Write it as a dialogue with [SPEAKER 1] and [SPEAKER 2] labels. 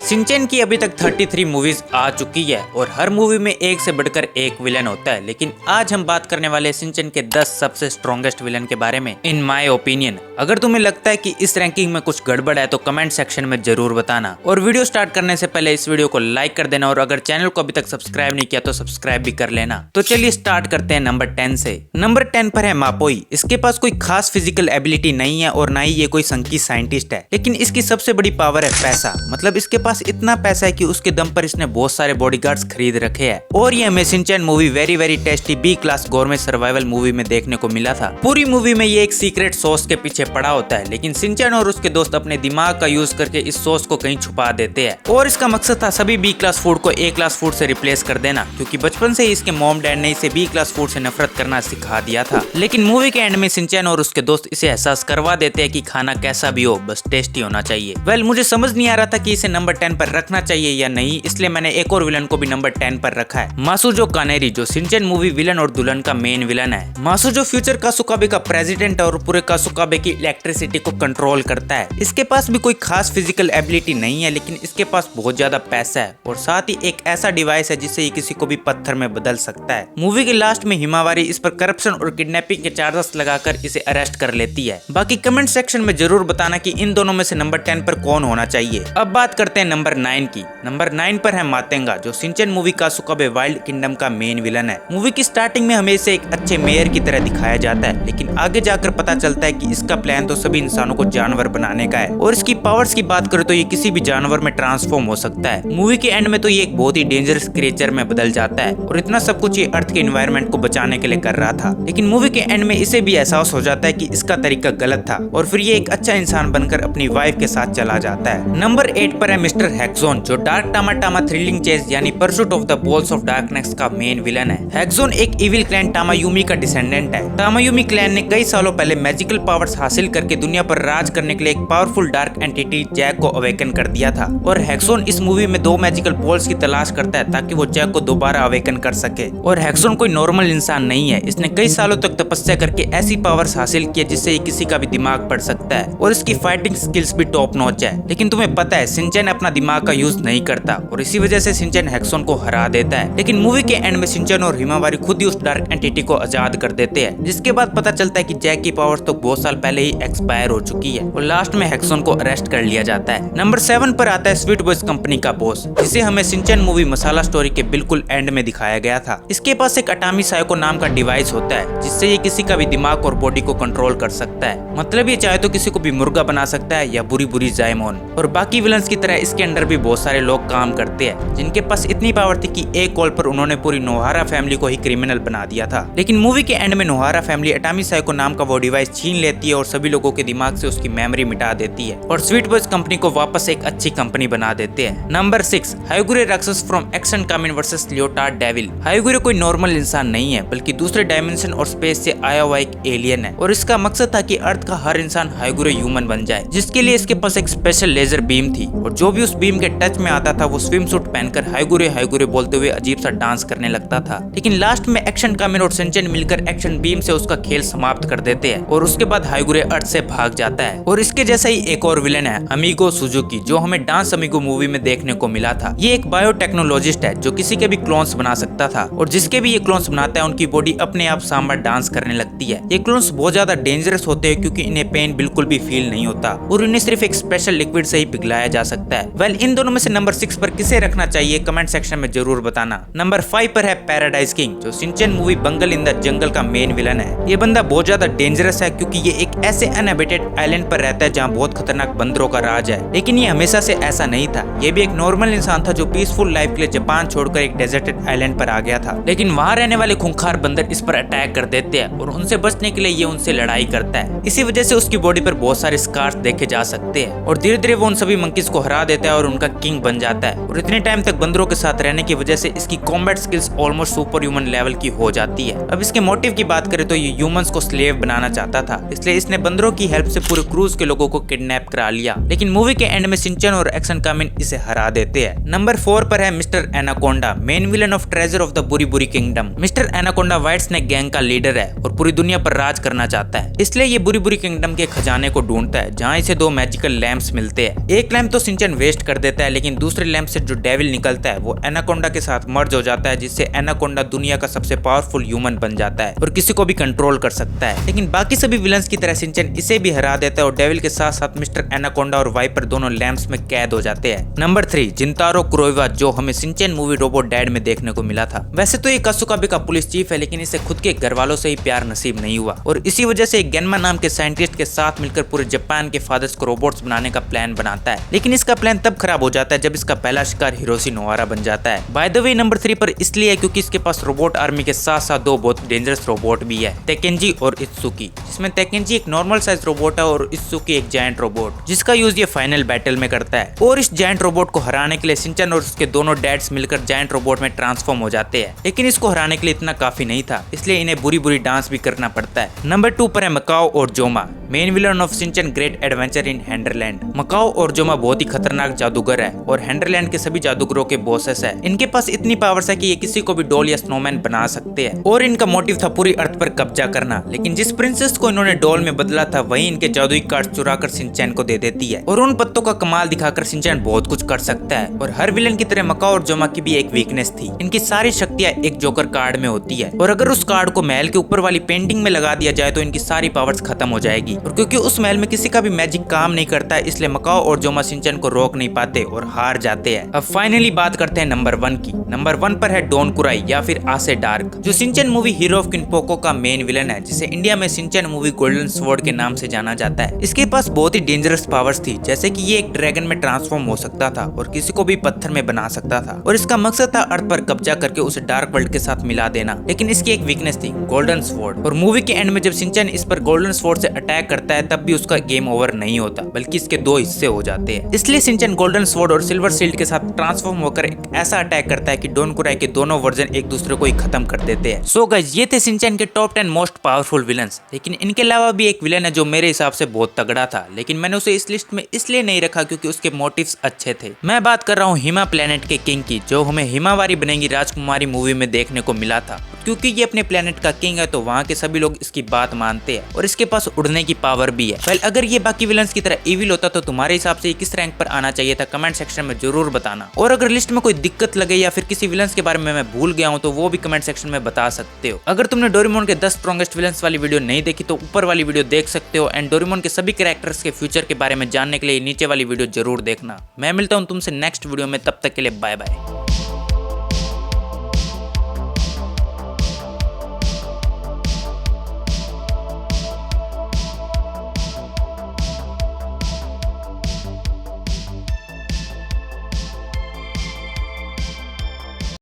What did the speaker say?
[SPEAKER 1] Shinchan की अभी तक 33 मूवीज आ चुकी है और हर मूवी में एक से बढ़कर एक विलन होता है, लेकिन आज हम बात करने वाले शिनचैन के 10 सबसे स्ट्रॉन्गेस्ट विलन के बारे में इन माय ओपिनियन। अगर तुम्हें लगता है कि इस रैंकिंग में कुछ गड़बड़ है तो कमेंट सेक्शन में जरूर बताना। और वीडियो स्टार्ट करने से पहले इस वीडियो को लाइक कर देना और अगर चैनल को अभी तक सब्सक्राइब नहीं किया तो सब्सक्राइब भी कर लेना। तो चलिए स्टार्ट करते हैं नंबर 10 से। नंबर 10 पर है मापोई। इसके पास कोई खास फिजिकल एबिलिटी नहीं है और ना ही ये कोई संकी साइंटिस्ट है, लेकिन इसकी सबसे बड़ी पावर है पैसा। मतलब इसके पास इतना पैसा है कि उसके दम पर इसने बहुत सारे बॉडीगार्ड्स खरीद रखे हैं। और ये हमें Shinchan movie very tasty B class government survival movie में देखने को मिला था। पूरी मूवी में ये एक सीक्रेट सॉस के पीछे पड़ा होता है, लेकिन शिनचैन और उसके दोस्त अपने दिमाग का यूज करके इस सॉस को कहीं छुपा देते हैं। और इसका मकसद था सभी बी क्लास फूड को ए क्लास फूड से रिप्लेस कर देना, क्योंकि बचपन से ही इसके मॉम डैड ने इसे बी क्लास फूड से नफरत करना सिखा दिया था। लेकिन मूवी के एंड में शिनचैन और उसके दोस्त इसे एहसास करवा देते हैं कि खाना कैसा भी हो बस टेस्टी होना चाहिए। मुझे समझ नहीं आ रहा था कि इसे नंबर 10 पर रखना चाहिए या नहीं, इसलिए मैंने एक और विलन को भी नंबर 10 पर रखा है, मासुजो कानेरी, जो शिनचैन मूवी विलन और दुल्हन का मेन विलन है। मासुजो फ्यूचर कासुकाबे का प्रेसिडेंट और पूरे कासुकाबे की इलेक्ट्रिसिटी को कंट्रोल करता है। इसके पास भी कोई खास फिजिकल एबिलिटी नहीं है, लेकिन इसके पास बहुत ज्यादा पैसा है और साथ ही एक ऐसा डिवाइस है जिससे ये किसी को भी पत्थर में बदल सकता है। मूवी के लास्ट में हिमावारी इस पर करप्शन और किडनैपिंग के चार्जेस लगाकर इसे अरेस्ट कर लेती है। बाकी कमेंट सेक्शन में जरूर बताना कि इन दोनों में से नंबर 10 पर कौन होना चाहिए। अब बात करते हैं नंबर 9 की। नंबर 9 पर है मातेंगा, जो शिनचैन मूवी कासुकाबे वाइल्ड किंगडम का मेन विलन है। मूवी की स्टार्टिंग में हमें इसे एक अच्छे मेयर की तरह दिखाया जाता है, लेकिन आगे जाकर पता चलता है कि इसका प्लान तो सभी इंसानों को जानवर बनाने का है। और इसकी पावर्स की बात करें तो ये किसी भी जानवर में ट्रांसफॉर्म हो सकता है। मूवी के एंड में तो ये एक बहुत ही डेंजरस क्रिएचर में बदल जाता है और इतना सब कुछ ये अर्थ के एनवायरनमेंट को बचाने के लिए कर रहा था। लेकिन मूवी के एंड में इसे भी एहसास हो जाता है कि इसका तरीका गलत था और फिर ये एक अच्छा इंसान बनकर अपनी वाइफ के साथ चला जाता है। नंबर 8 पर है मिस्टर हेक्सोन, जो डार्क टामा टामा थ्रिलिंग चेस यानी pursuit of the balls of darkness का मेन विलन है। हेक्सोन एक इविल क्लैन टामायुमी का डिसेंडेंट है। टामायुमी क्लैन ने कई सालों पहले मैजिकल पावर्स हासिल करके दुनिया पर राज करने के लिए एक पावरफुल डार्क एंटिटी जैक को अवेकन कर दिया था। और हेक्सोन इस मूवी में 2 मैजिकल बॉल्स की तलाश करता है ताकि वो जैक को दोबारा अवेकन कर सके। और हेक्सोन कोई नॉर्मल इंसान नहीं है, इसने कई सालों तक तपस्या करके ऐसी पावर्स हासिल की है जिससे किसी का भी दिमाग पढ़ सकता है और इसकी फाइटिंग स्किल्स भी टॉप नॉच है। लेकिन तुम्हें पता है शिनचैन अपना दिमाग का यूज नहीं करता और इसी वजह से शिनचैन हेक्सोन को हरा देता है। लेकिन मूवी के एंड में शिनचैन और हिमावारी खुद ही उस डार्क एंटिटी को आजाद कर देते हैं, जिसके बाद पता चलता है कि जैक की पावर्स तो बहुत साल पहले ही एक्सपायर हो चुकी है और लास्ट में हेक्सोन को अरेस्ट कर लिया जाता है। नंबर 7 पर आता है स्वीट बॉयज कंपनी का बॉस, जिसे हमें शिनचैन मूवी मसाला स्टोरी के बिल्कुल एंड में दिखाया गया था। इसके पास एक अटामी साइको नाम का डिवाइस होता है जिससे ये किसी का भी दिमाग और बॉडी को कंट्रोल कर सकता है। मतलब ये चाहे तो किसी को भी मुर्गा बना सकता है या बुरी जायमोन। और बाकी विलन्स की तरह इसके अंदर भी बहुत सारे लोग काम करते हैं जिनके पास इतनी पावर थी कि एक कॉल पर उन्होंने पूरी नोहारा फैमिली को ही क्रिमिनल बना दिया था। लेकिन मूवी के एंड में नोहारा फैमिली अटामी साइको नाम का वो डिवाइस छीन लेती है और सभी लोगों के दिमाग से उसकी मेमोरी मिटा देती है और स्वीट बॉयज कंपनी को वापस एक अच्छी कंपनी बना देते हैं। नंबर 6 हायोगुरे राक्षस from Action Kamen versus Leotard Devil. Hyoguro कोई नॉर्मल इंसान नहीं है, बल्कि दूसरे डायमेंशन और स्पेस से आया हुआ एक एलियन है और इसका मकसद था कि अर्थ का हर इंसान हायोगुरे ह्यूमन बन जाए, जिसके लिए इसके पास एक स्पेशल लेजर बीम थी और जो भी उस बीम के टच में आता था वो स्विम सूट पहनकर हायोगुरे हायोगुरे बोलते हुए अजीब सा डांस करने लगता था। लेकिन लास्ट में एक्शन कामिन और शिनचैन मिलकर एक्शन बीम से उसका खेल समाप्त कर देते हैं और उसके बाद हायोगुरे अर्थ से भाग जाता है। और इसके जैसा ही एक और विलन है अमीगो सुजुकी, जो हमें डांस अमीगो मूवी में देखने को मिला था। ये एक बायोटेक्नोलॉजिस्ट है जो किसी के भी क्लोन्स बना सकता था और जिसके भी ये क्लोन्स बनाता है उनकी बॉडी अपने आप सांबर डांस करने लगती है। ये क्लोन्स बहुत ज्यादा डेंजरस होते हैं क्योंकि इन्हें पेन बिल्कुल भी फील नहीं होता और इन्हें सिर्फ एक स्पेशल लिक्विड से ही पिघलाया जा सकता है। इन दोनों में से नंबर 6 पर किसे रखना चाहिए कमेंट सेक्शन में जरूर बताना। नंबर 5 पर है पैराडाइज किंग, जो Shinchan movie Bungle in the Jungle का मेन विलन है। ये बंदा बहुत ज्यादा डेंजरस है क्योंकि ये एक ऐसे अनहैबिटेड आइलैंड पर रहता है जहाँ बहुत खतरनाक बंदरों का राज है। लेकिन ये हमेशा से ऐसा नहीं था, ये भी एक नॉर्मल इंसान था जो पीसफुल लाइफ के लिए जापान छोड़कर एक डेजर्टेड आइलैंड पर आ गया था। लेकिन वहाँ रहने वाले खूंखार बंदर इस पर अटैक कर देते हैं और उनसे बचने के लिए ये उनसे लड़ाई करता है। इसी वजह से उसकी बॉडी पर बहुत सारे स्कार्स देखे जा सकते हैं और धीरे धीरे वो उन सभी मंकीज को हरा देता है और उनका किंग बन जाता है। और इतने टाइम तक बंदरों के साथ रहने की वजह से इसकी combat skills almost super human level की हो जाती है। अब इसके मोटिव की बात करें तो ये ह्यूमंस को स्लेव बनाना चाहता था, इसलिए इसने ने बंदरों की हेल्प से पूरे क्रूज के लोगों को किडनैप करा लिया, लेकिन मूवी के एंड में शिनचैन और एक्शन कामिन इसे हरा देते हैं। नंबर 4 पर है mister anaconda, main villain of treasure of the बुरी बुरी kingdom. Mister anaconda white snake gang का लीडर है और पूरी दुनिया पर राज करना चाहता है, इसलिए ये बुरी बुरी किंगडम के खजाने को ढूंढता है, जहाँ इसे 2 मैजिकल लैंप्स मिलते हैं। एक लैंप तो शिनचैन वेस्ट कर देता है, लेकिन दूसरे लैंप से जो डेविल निकलता है वो एनाकोंडा के साथ मर्ज हो जाता है, जिससे एनाकोंडा दुनिया का सबसे पावरफुल ह्यूमन बन जाता है और किसी को भी कंट्रोल कर सकता है। लेकिन बाकी सभी विलन्स की तरह शिनचैन इसे भी हरा देता है और डेविल के साथ साथ मिस्टर एनाकोंडा और वाइपर दोनों लैंप्स में कैद हो जाते हैं। नंबर 3 जिंतारो कुरोइवा, जो हमें शिनचैन मूवी रोबोट डैड में देखने को मिला था। वैसे तो ये कासुकाबे का पुलिस चीफ है, लेकिन इसे खुद के घर वालों से ही प्यार नसीब नहीं हुआ और इसी वजह से गेनमा नाम के साइंटिस्ट के साथ मिलकर पूरे जापान के फादर्स को रोबोट्स बनाने का प्लान बनाता है। लेकिन इसका प्लान तब खराब हो जाता है जब इसका पहला शिकार हिरोशी नोहारा बन जाता है। बाय द वे नंबर 3 पर इसलिए है क्योंकि इसके पास रोबोट आर्मी के साथ साथ 2 बहुत डेंजरस रोबोट भी है, तेकेंजी और इत्सुकी, जिसमें तेकेंजी एक नॉर्मल साइज रोबोट है और इत्सुकी एक जायंट रोबोट, जिसका यूज ये फाइनल बैटल में करता है। और इस जायंट रोबोट को हराने के लिए शिनचैन और उसके दोनों डैड्स मिलकर जायंट रोबोट में ट्रांसफॉर्म हो जाते हैं, लेकिन इसको हराने के लिए इतना काफी नहीं था, इसलिए इन्हें बुरी बुरी डांस भी करना पड़ता है। नंबर 2 पर है मकाओ और Joma, main villain of Shinchan great adventure in Henderland. Makao और जोमा बहुत ही खतरनाक जादूगर है और हैंडरलैंड के सभी जादूगरों के बॉसेस है। इनके पास इतनी पावर्स है कि ये किसी को भी डॉल या स्नोमैन बना सकते हैं और इनका मोटिव था पूरी अर्थ पर कब्जा करना। लेकिन जिस प्रिंसेस को इन्होंने डॉल में बदला था वही इनके जादुई कार्ड चुरा कर शिनचैन को दे देती है और उन पत्तों का कमाल दिखाकर शिनचैन बहुत कुछ कर सकता है। और हर विलन की तरह मकाओ और जोमा की भी एक वीकनेस थी, इनकी सारी शक्तियां एक जोकर कार्ड में होती है और अगर उस कार्ड को महल के ऊपर वाली पेंटिंग में लगा दिया जाए तो इनकी सारी पावर्स खत्म हो जाएगी। और क्योंकि उस महल में किसी का भी मैजिक काम नहीं करता है, इसलिए मकाओ और जोमा शिनचैन को रोक नहीं पाते और हार जाते हैं। अब फाइनली बात करते हैं नंबर 1 की। नंबर 1 पर है डॉन कुराई या फिर आसे डार्क, जो शिनचैन मूवी हीरो ऑफ किनपोको का मेन विलन है, जिसे इंडिया में शिनचैन मूवी गोल्डन स्वॉर्ड के नाम से जाना जाता है। इसके पास बहुत ही डेंजरस पावर्स थी, जैसे कि ये एक ड्रैगन में ट्रांसफॉर्म हो सकता था और किसी को भी पत्थर में बना सकता था और इसका मकसद था अर्थ पर कब्जा करके उसे डार्क वर्ल्ड के साथ मिला देना। लेकिन इसकी एक वीकनेस थी, गोल्डन स्वॉर्ड, और मूवी के एंड में जब शिनचैन इस पर गोल्डन स्वॉर्ड से अटैक करता है तब भी उसका गेम ओवर नहीं होता, बल्कि इसके 2 हिस्से हो जाते हैं। इसलिए शिनचैन गोल्डन स्वॉर्ड और सिल्वर शील्ड के साथ ट्रांसफॉर्म होकर एक ऐसा अटैक करता है कि डॉन कुराई के दोनों वर्जन एक दूसरे को ही खत्म कर देते हैं। सो गाइस, ये थे शिनचैन के टॉप 10 मोस्ट पावरफुल विलन्स। लेकिन इनके अलावा भी एक विलन है जो मेरे हिसाब से बहुत तगड़ा था, लेकिन मैंने उसे इस लिस्ट में इसलिए नहीं रखा क्योंकि उसके मोटिव्स अच्छे थे। मैं बात कर रहा हूँ हिमा प्लेनेट के किंग की, जो हमें हिमावारी बनेगी राजकुमारी मूवी में देखने को मिला था। क्योंकि ये अपने प्लेनेट का किंग है तो वहाँ के सभी लोग इसकी बात मानते हैं और इसके पास उड़ने की पावर भी है। वेल, अगर ये बाकी विलन्स की तरह इविल होता तो तुम्हारे हिसाब से ये किस रैंक पर आना चाहिए था, कमेंट सेक्शन में जरूर बताना। और अगर लिस्ट में कोई दिक्कत लगे या फिर किसी विलन्स के बारे में मैं भूल गया हूँ तो वो भी कमेंट सेक्शन में बता सकते हो। अगर तुमने डोरेमोन के 10 स्ट्रॉन्गेस्ट विलन्स वाली वीडियो नहीं देखी तो ऊपर वाली वीडियो देख सकते हो एंड डोरेमोन के सभी कैरेक्टर्स के फ्यूचर के बारे में जानने के लिए नीचे वाली वीडियो जरूर देखना। मैं मिलता हूँ तुमसे नेक्स्ट वीडियो में, तब तक के लिए बाय बाय।